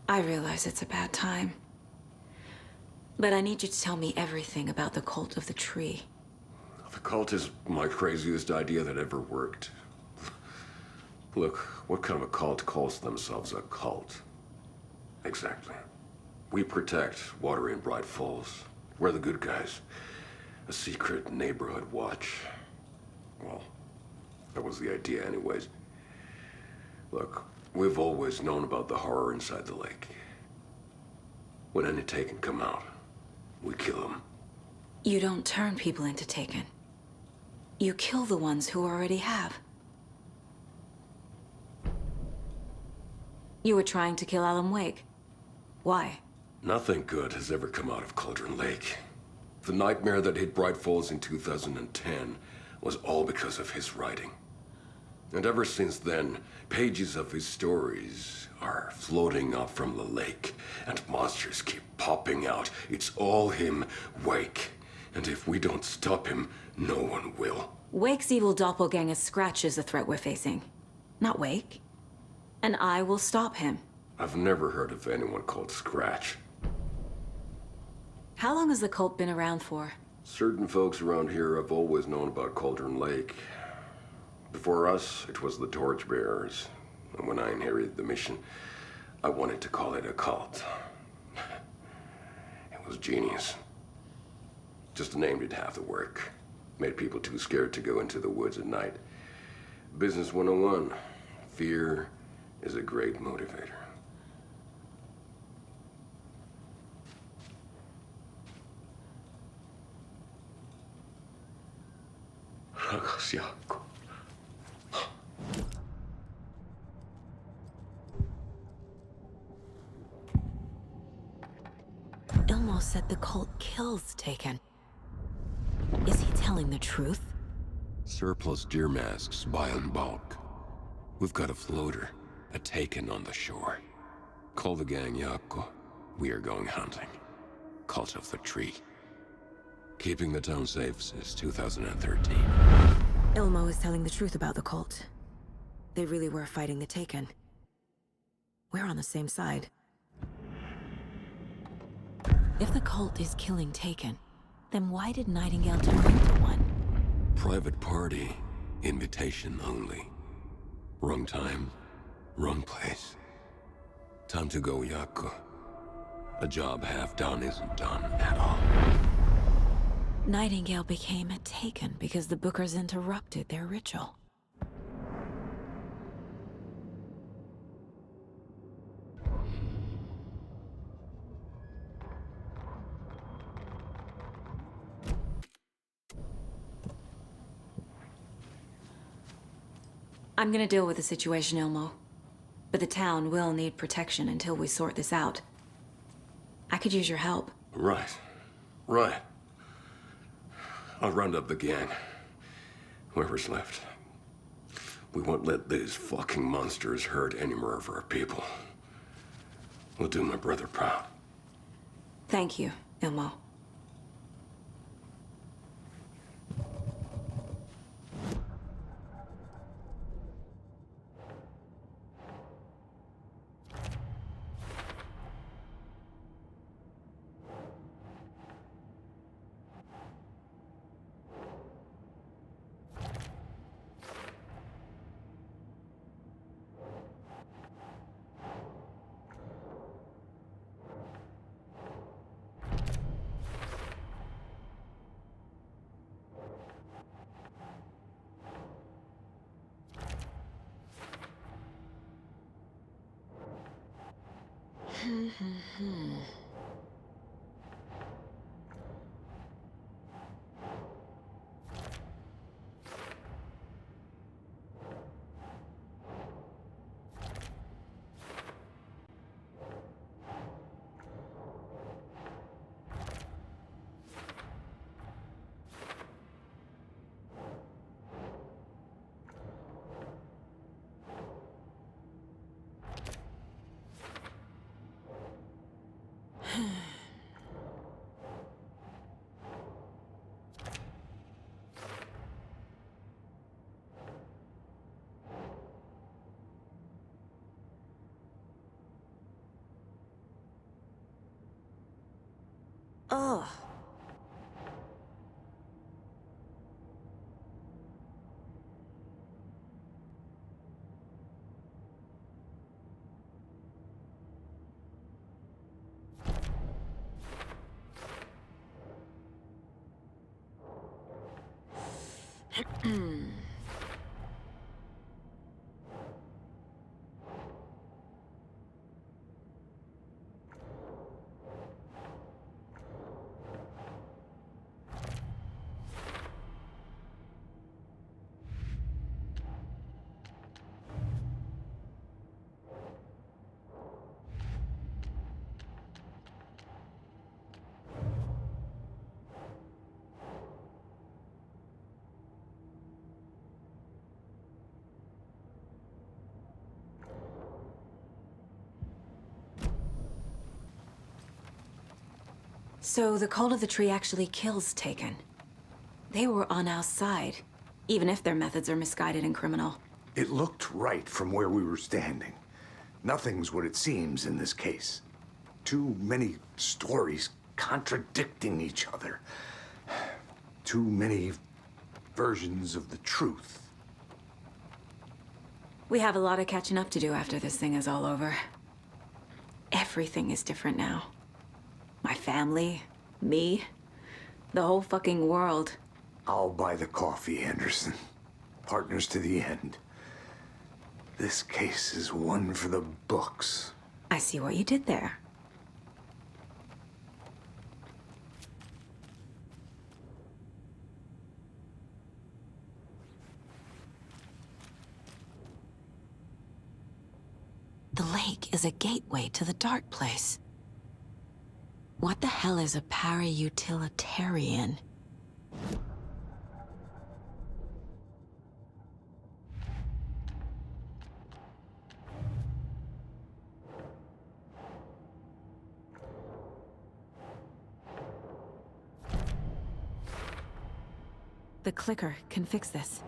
I realize it's a bad time. But I need you to tell me everything about the Cult of the Tree. The cult is my craziest idea that ever worked. Look, what kind of a cult calls themselves a cult? Exactly. We protect Water in Bright Falls. We're the good guys. A secret neighborhood watch. Well, that was the idea anyways. Look, we've always known about the horror inside the lake. When any Taken come out, we kill them. You don't turn people into Taken. You kill the ones who already have. You were trying to kill Alan Wake. Why? Nothing good has ever come out of Cauldron Lake. The nightmare that hit Bright Falls in 2010 was all because of his writing. And ever since then, pages of his stories are floating up from the lake, and monsters keep popping out. It's all him, Wake. And if we don't stop him, no one will. Wake's evil doppelganger Scratch is the threat we're facing, not Wake. And I will stop him. I've never heard of anyone called Scratch. How long has the cult been around for? Certain folks around here have always known about Cauldron Lake. Before us, it was the Torchbearers. And when I inherited the mission, I wanted to call it a cult. It was genius. Just the name did half the work. Made people too scared to go into the woods at night. Business 101. Fear is a great motivator. Ilmo said the cult kills Taken. Is he telling the truth? Surplus deer masks buy in bulk. We've got a floater, a Taken on the shore. Call the gang Yakko. We are going hunting. Cult of the Tree. Keeping the town safe since 2013. Ilmo is telling the truth about the cult. They really were fighting the Taken. We're on the same side. If the cult is killing Taken, then why did Nightingale turn into one? Private party. Invitation only. Wrong time, wrong place. Time to go, Yakko. A job half done isn't done at all. Nightingale became a Taken because the Bookers interrupted their ritual. I'm gonna deal with the situation, Ilmo. But the town will need protection until we sort this out. I could use your help. Right. Right. I'll round up the gang. Whoever's left. We won't let these fucking monsters hurt any more of our people. We'll do my brother proud. Thank you, Ilmo. Ugh. So the Cult of the Tree actually kills Taken. They were on our side, even if their methods are misguided and criminal. It looked right from where we were standing. Nothing's what it seems in this case. Too many stories contradicting each other. Too many versions of the truth. We have a lot of catching up to do after this thing is all over. Everything is different now. My family, me, the whole fucking world. I'll buy the coffee, Anderson. Partners to the end. This case is one for the books. I see what you did there. The lake is a gateway to the dark place. What the hell is a para-utilitarian? The clicker can fix this,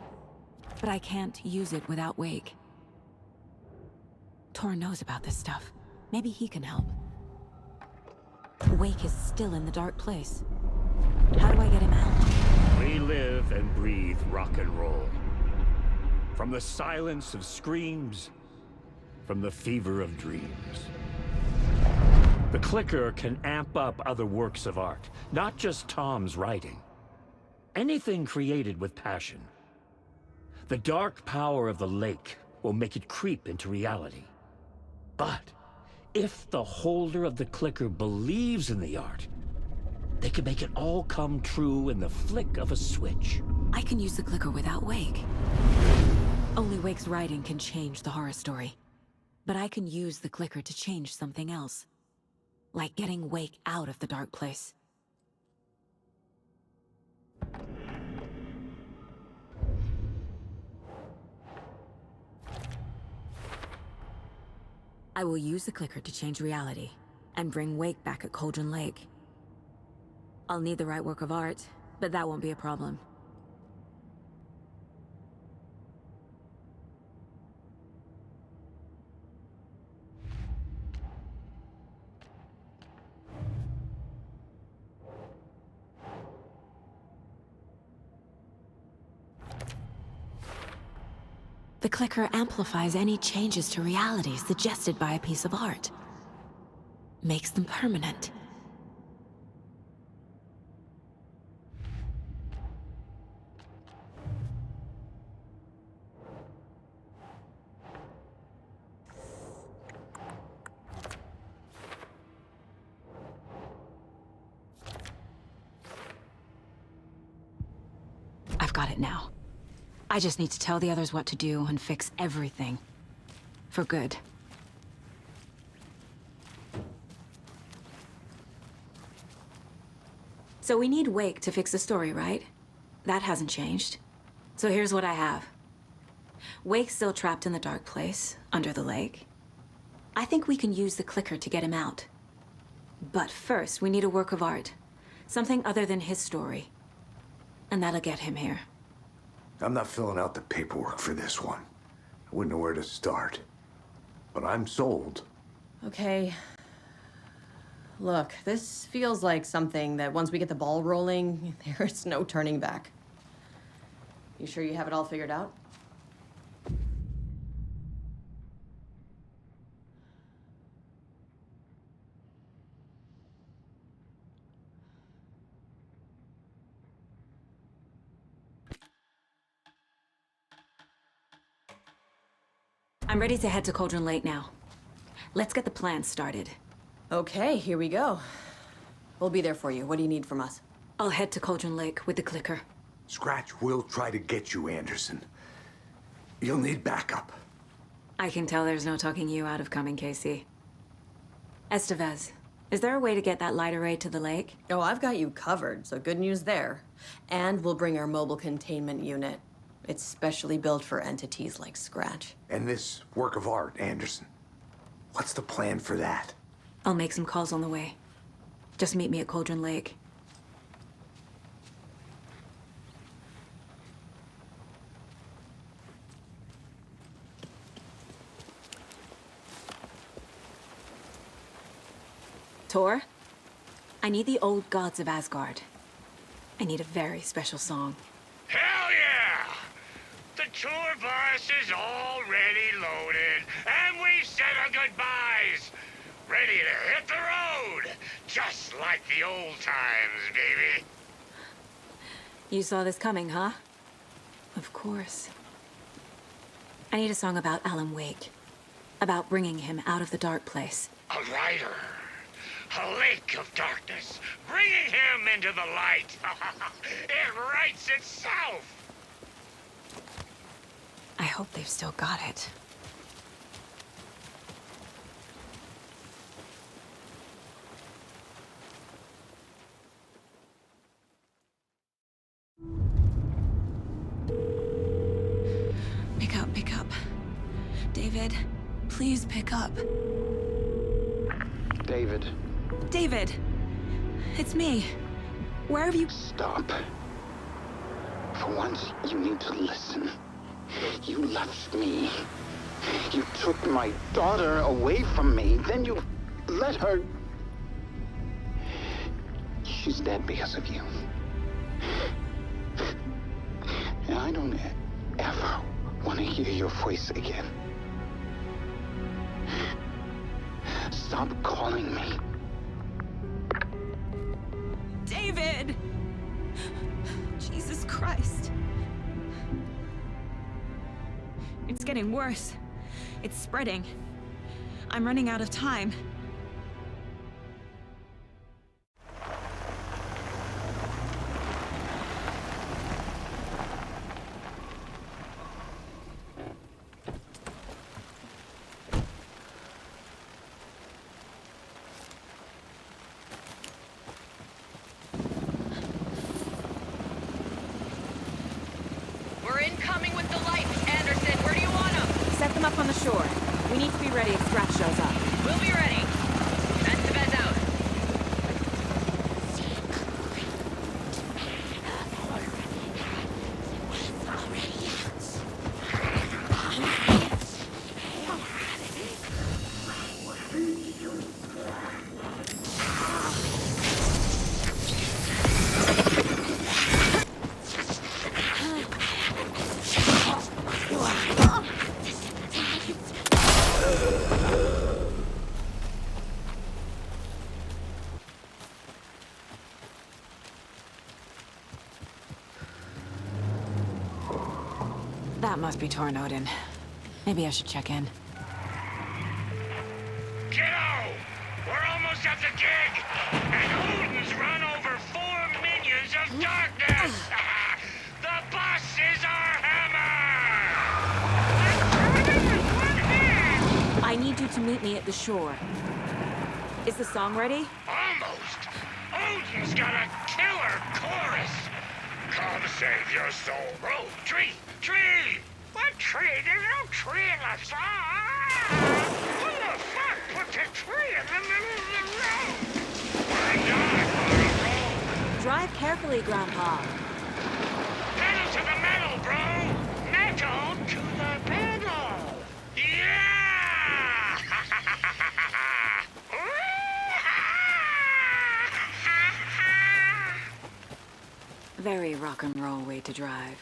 but I can't use it without Wake. Tor knows about this stuff. Maybe he can help. Wake is still in the dark place. How do I get him out? We live and breathe rock and roll. From the silence of screams, from the fever of dreams. The clicker can amp up other works of art, not just Tom's writing. Anything created with passion. The dark power of the lake will make it creep into reality. But if the holder of the clicker believes in the art, they can make it all come true in the flick of a switch. I can use the clicker without Wake. Only Wake's writing can change the horror story. But I can use the clicker to change something else. Like getting Wake out of the dark place. I will use the clicker to change reality, and bring Wake back at Cauldron Lake. I'll need the right work of art, but that won't be a problem. The clicker amplifies any changes to reality suggested by a piece of art. Makes them permanent. I've got it now. I just need to tell the others what to do and fix everything. For good. So we need Wake to fix the story, right? That hasn't changed. So here's what I have. Wake's still trapped in the dark place, under the lake. I think we can use the clicker to get him out. But first, we need a work of art. Something other than his story. And that'll get him here. I'm not filling out the paperwork for this one. I wouldn't know where to start. But I'm sold. Okay. Look, this feels like something that once we get the ball rolling, there's no turning back. You sure you have it all figured out? I'm ready to head to Cauldron Lake now. Let's get the plan started. Okay, here we go. We'll be there for you. What do you need from us? I'll head to Cauldron Lake with the clicker. Scratch will try to get you, Anderson. You'll need backup. I can tell there's no talking you out of coming, Casey. Estevez, is there a way to get that light array to the lake? Oh, I've got you covered, so good news there. And we'll bring our mobile containment unit. It's specially built for entities like Scratch. And this work of art, Anderson. What's the plan for that? I'll make some calls on the way. Just meet me at Cauldron Lake. Tor, I need the old gods of Asgard. I need a very special song. Hell yeah! The tour bus is already loaded, and we've said our goodbyes. Ready to hit the road, just like the old times, baby. You saw this coming, huh? Of course. I need a song about Alan Wake. About bringing him out of the dark place. A rider. A lake of darkness, bringing him into the light. It writes itself. I hope they've still got it. Pick up. David, please pick up. David, David! It's me. Where have you... stop. For once, you need to listen. You left me. You took my daughter away from me. Then you let her... She's dead because of you. And I don't ever want to hear your voice again. Stop calling me. David! Jesus Christ. It's getting worse. It's spreading. I'm running out of time. We're incoming with the lights. Anderson, where do you want them? Set them up on the shore. We need to be ready if Scratch shows up. We'll be ready. Estevez out. That must be Tor and Odin. Maybe I should check in. Kiddo! We're almost at the gig! And Odin's run over 4 minions of darkness! The bus is our hammer! I need you to meet me at the shore. Is the song ready? Almost! Odin's got a killer chorus! Come save your soul. Road, tree, tree! What tree? There's no tree in the song! Who the fuck put the tree in the middle of the road? We're not on a road! Drive carefully, Grandpa. Pedal to the metal, bro! Metal to the pedal! Yeah! Very rock and roll way to drive.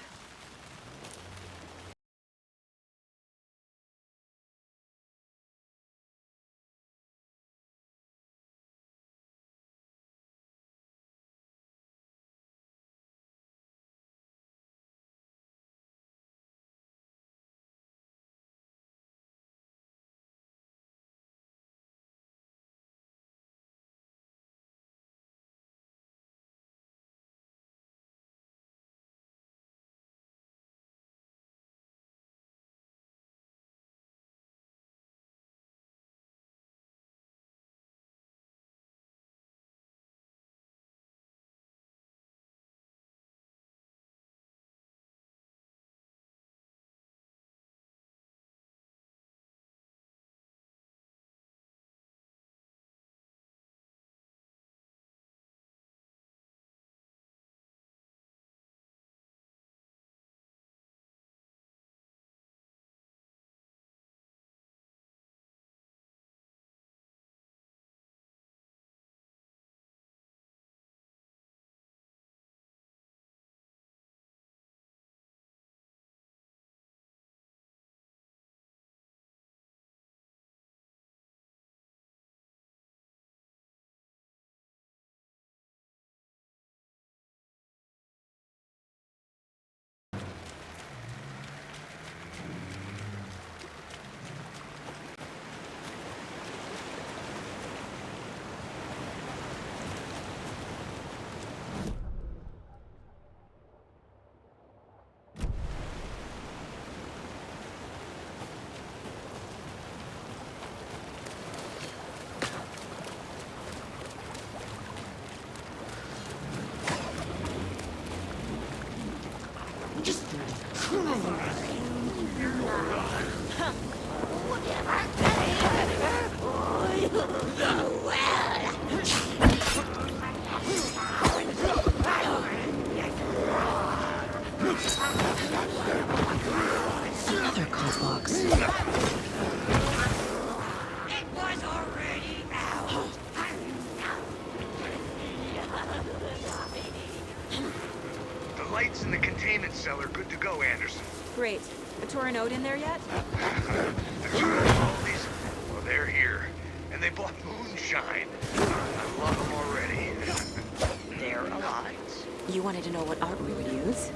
Another call box. The lights in the containment cell are good to go, Anderson. Great. A Torinode in there yet? The Oldies, well, they're here. And they bought moonshine. I love them already. They're alive. You wanted to know what art we would use?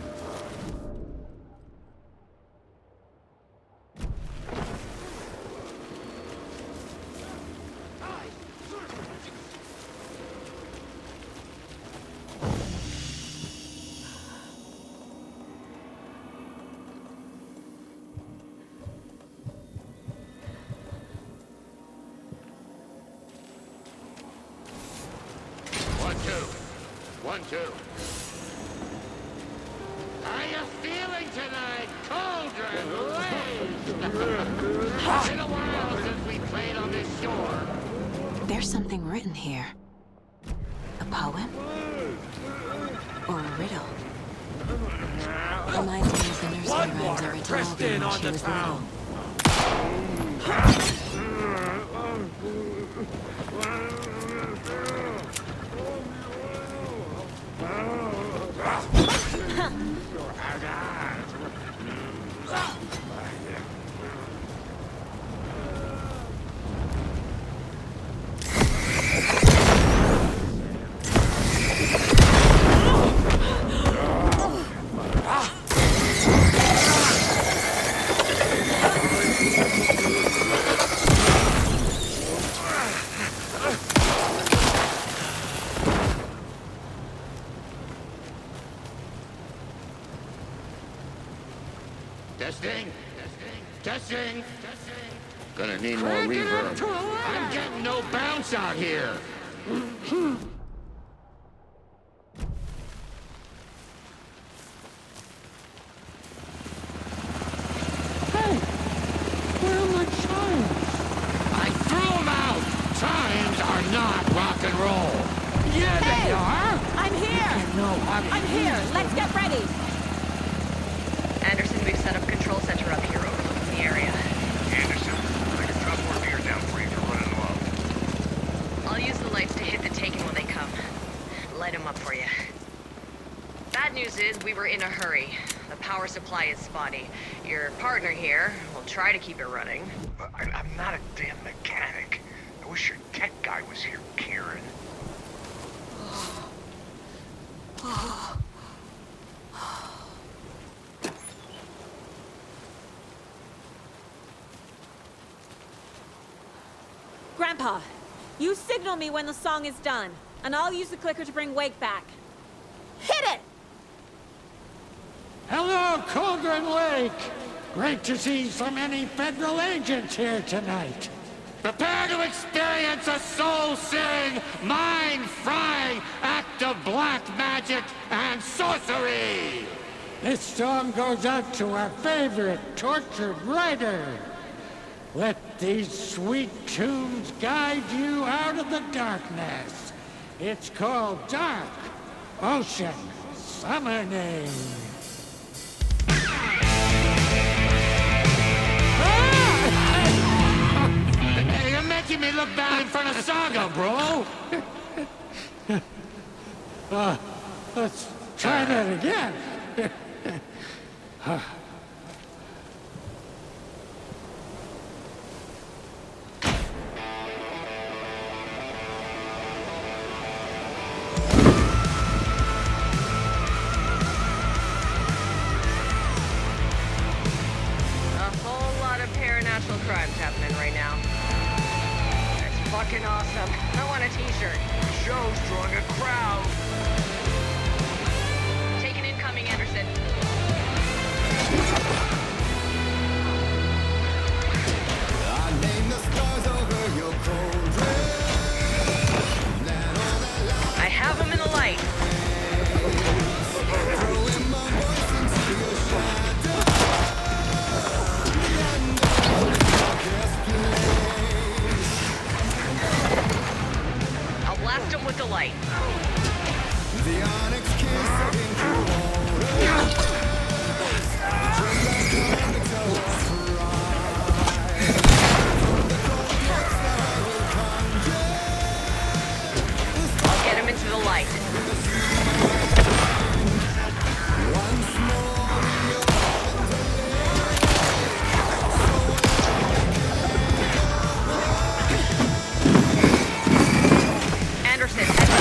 One, two. How you feeling tonight, Cauldron Blaze? It's been a while since we played on this shore. There's something written here. A poem? Or a riddle? Reminds me of the nursery rhymes I read to Logan when she was little. Testing. Testing. Gonna need more reverb. I'm getting no bounce out here. Hey, where are my chimes? I threw them out. Chimes are not rock and roll. Yeah, they are. I'm here! No, I'm here! Let's get ready! Anderson, we've set up a control center up here overlooking the area. Anderson, I can drop more beer down for you if you're running low. I'll use the lights to hit the taken when they come. Light them up for you. Bad bad news is we were in a hurry. The power supply is spotty. Your partner here will try to keep it running. I'm not a damn mechanic. I wish your tech guy was here, Kieran. Grandpa, you signal me when the song is done, and I'll use the clicker to bring Wake back. Hit it! Hello, Cauldron Lake! Great to see so many federal agents here tonight. Prepare to experience a soul-searing, mind-frying act of black magic and sorcery! This song goes out to our favorite tortured writer. Let these sweet tunes guide you out of the darkness. It's called Dark Ocean Summoning. You're making me look bad in front of Saga, bro! Let's try that again. A whole lot of paranatural crimes happening right now. That's fucking awesome. I want a t-shirt. The show's drawing a crowd. Take an incoming, Anderson. I have him in the light. I'll blast him with the light. I'll get him into the light. Anderson, heads up.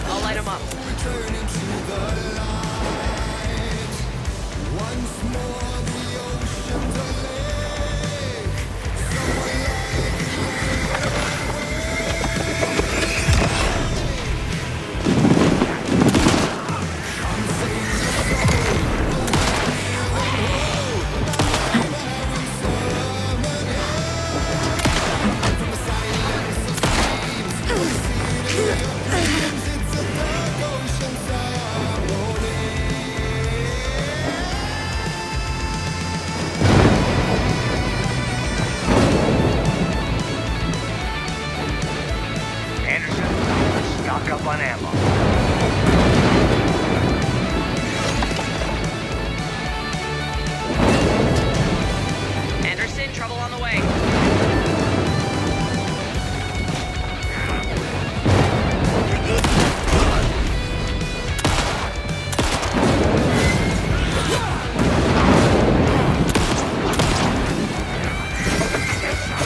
I'll light him up. Anderson, stock up on ammo. Anderson, trouble on the way.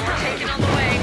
We're taking on the way.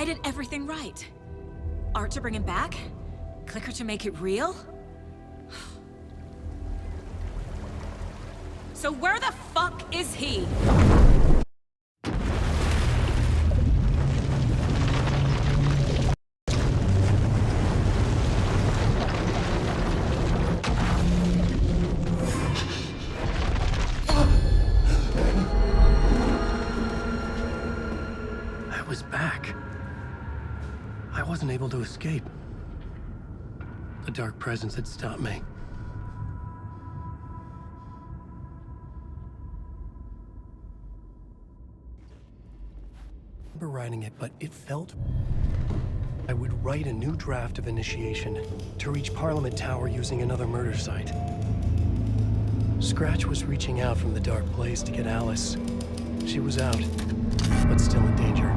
I did everything right. Art to bring him back? Clicker to make it real? So where the fuck is he? I was back. I wasn't able to escape. The dark presence had stopped me. I remember writing it, but it felt... I would write a new draft of initiation to reach Parliament Tower using another murder site. Scratch was reaching out from the dark place to get Alice. She was out, but still in danger.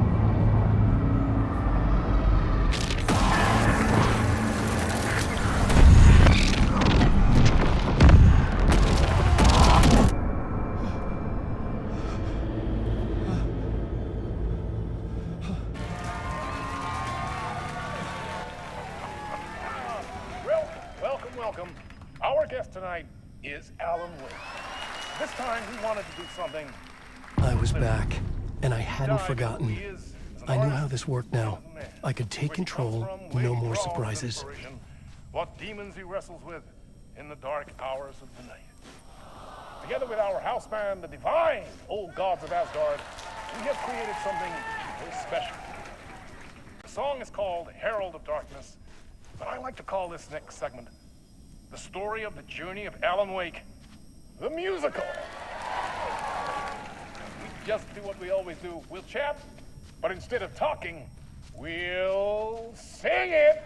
Welcome. Our guest tonight is Alan Wake. This time he wanted to do something. I was back, and I hadn't forgotten. I knew how this worked now. I could take control, no more surprises. What demons he wrestles with in the dark hours of the night. Together with our house band, the divine old gods of Asgard, we have created something very special. The song is called Herald of Darkness, but I like to call this next segment the story of the journey of Alan Wake, the musical. We just do what we always do. We'll chat, but instead of talking, we'll sing it.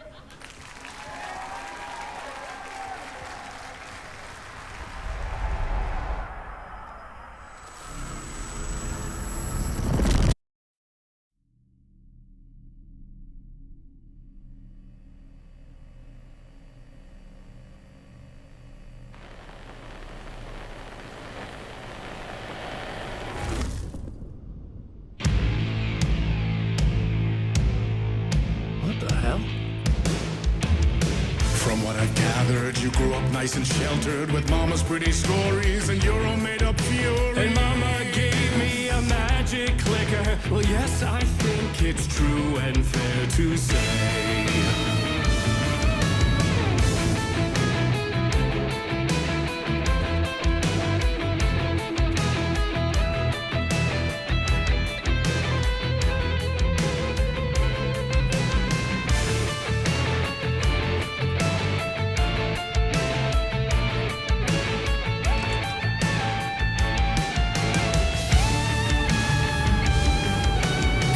From what I've gathered, you grew up nice and sheltered with mama's pretty stories and your own made-up fury. And mama gave me a magic clicker. Well, yes, I think it's true and fair to say.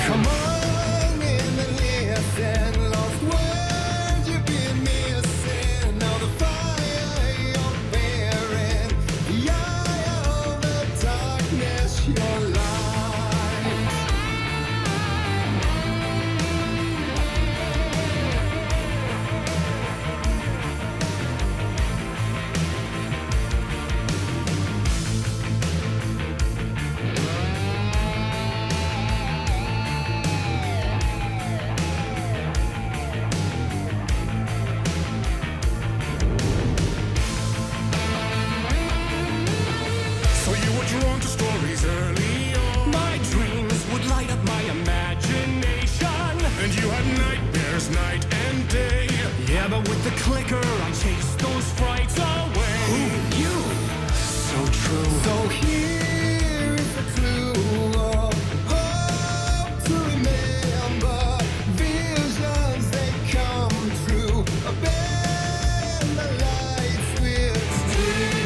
Come on in and listen, lost words you've been missing. Now the fire you're bearing, the eye of the darkness, your light. So you were drawn to stories early on. My dreams would light up my imagination. And you had nightmares night and day. Yeah, but with the clicker, I chased those frights away. Who you? So true. So here is the clue of hope to remember. Visions they come true. Bend the lights with steel.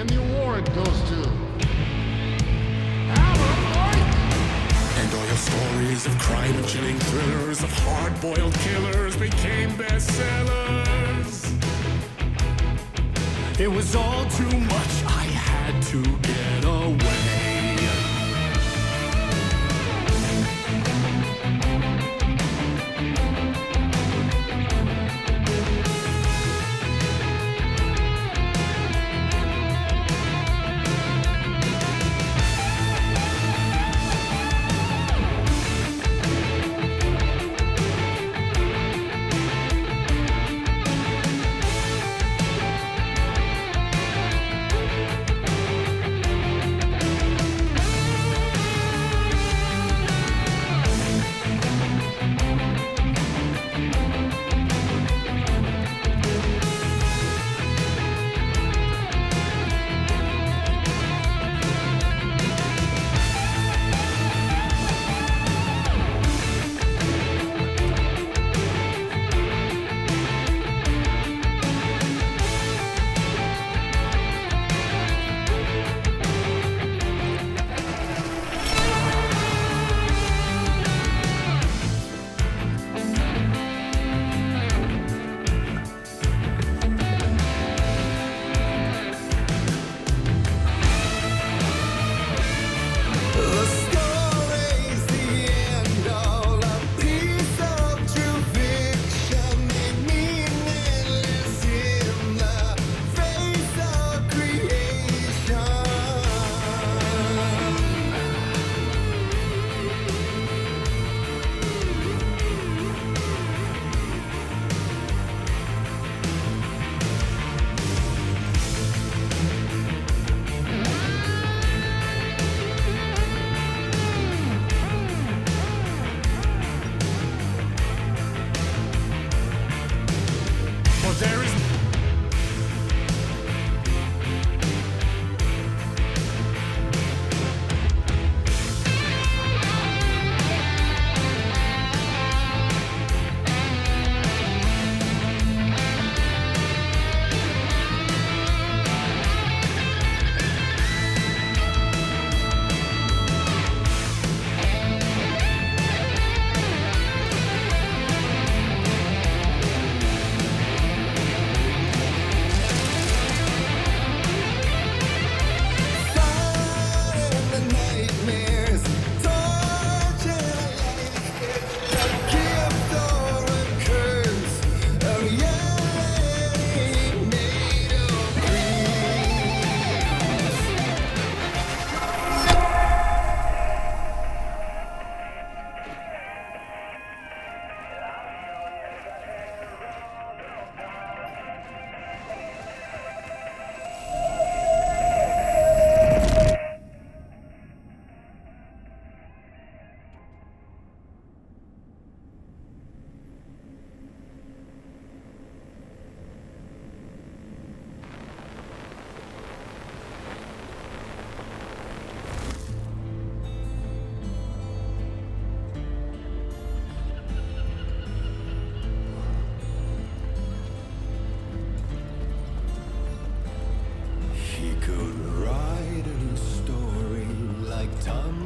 And the award goes to Alan Wake! And all your stories of crime-chilling thrillers, of hard-boiled killers became bestsellers. It was all too much, I had to get away.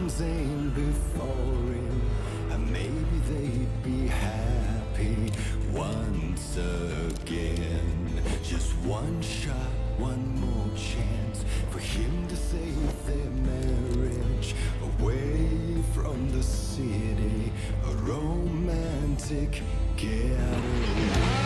Zane before him, and maybe they'd be happy once again. Just one shot, one more chance for him to save their marriage away from the city, a romantic getaway.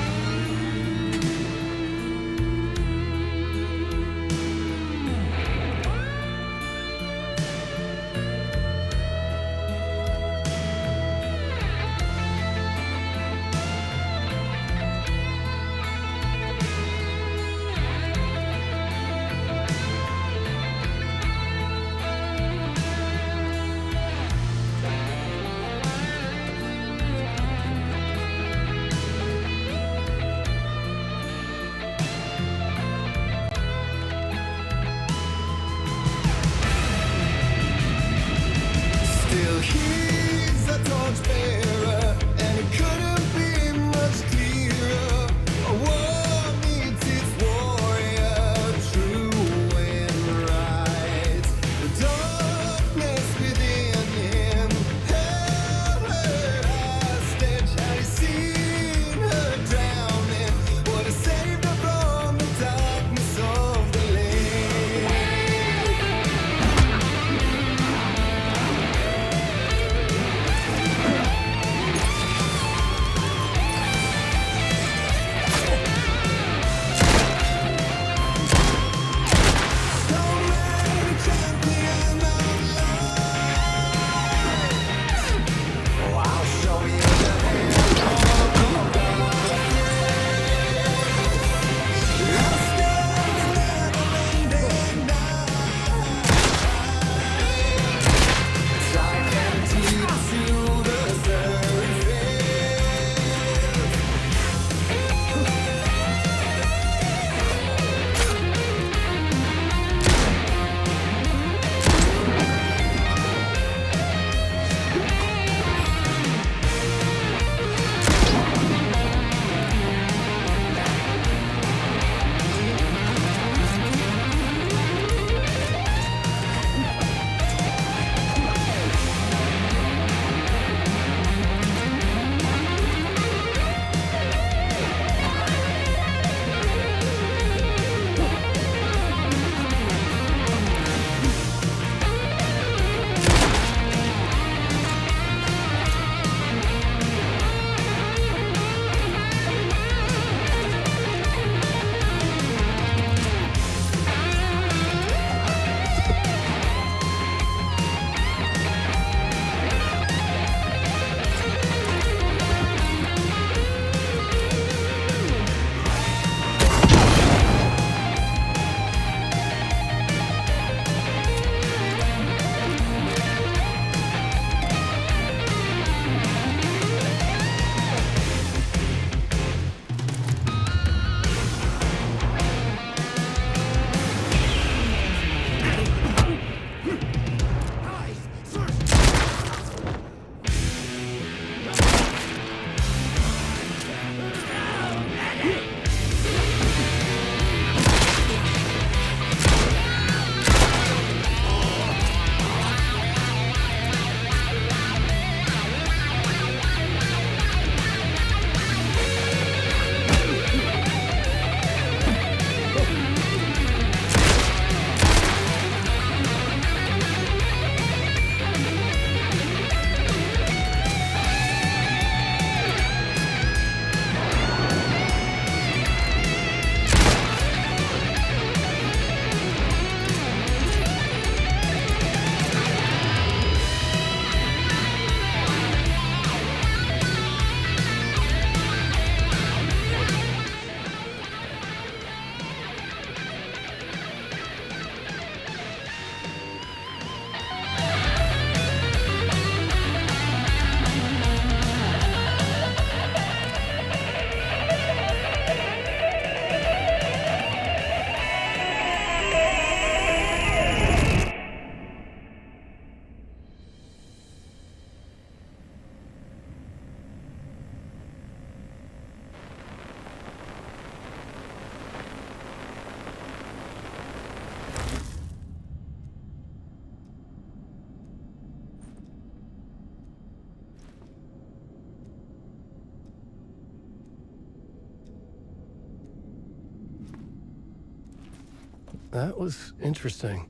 That was interesting.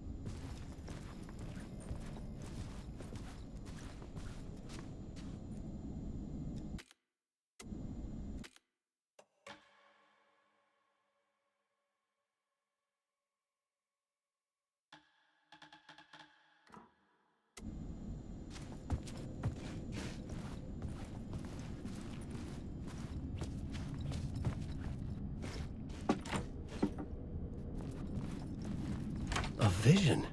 A vision.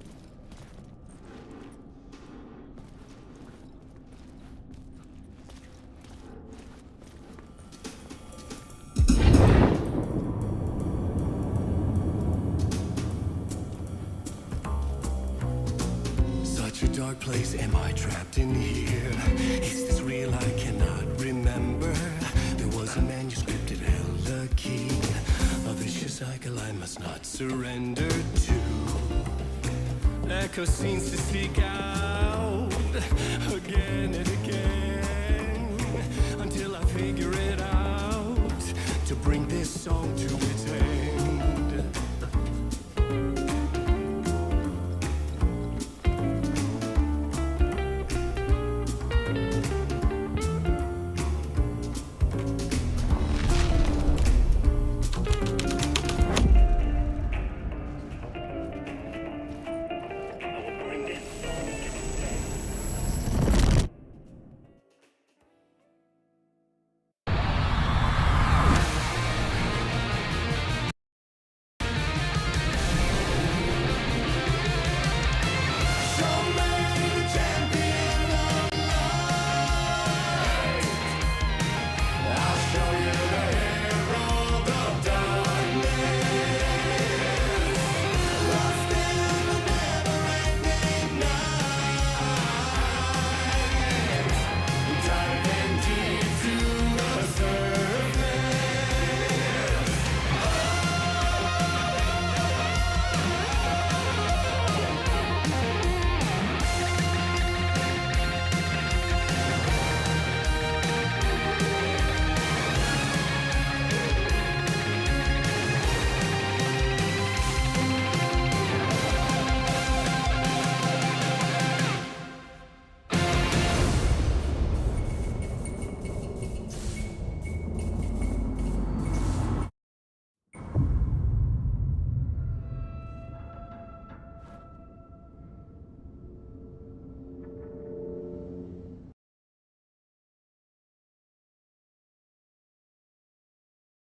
Such a dark place, am I trapped in here? Is this real? I cannot remember. There was a manuscript, it held a key. A vicious cycle I must not surrender to. Echo scenes to seek out again and again until I figure it out to bring this song to its end.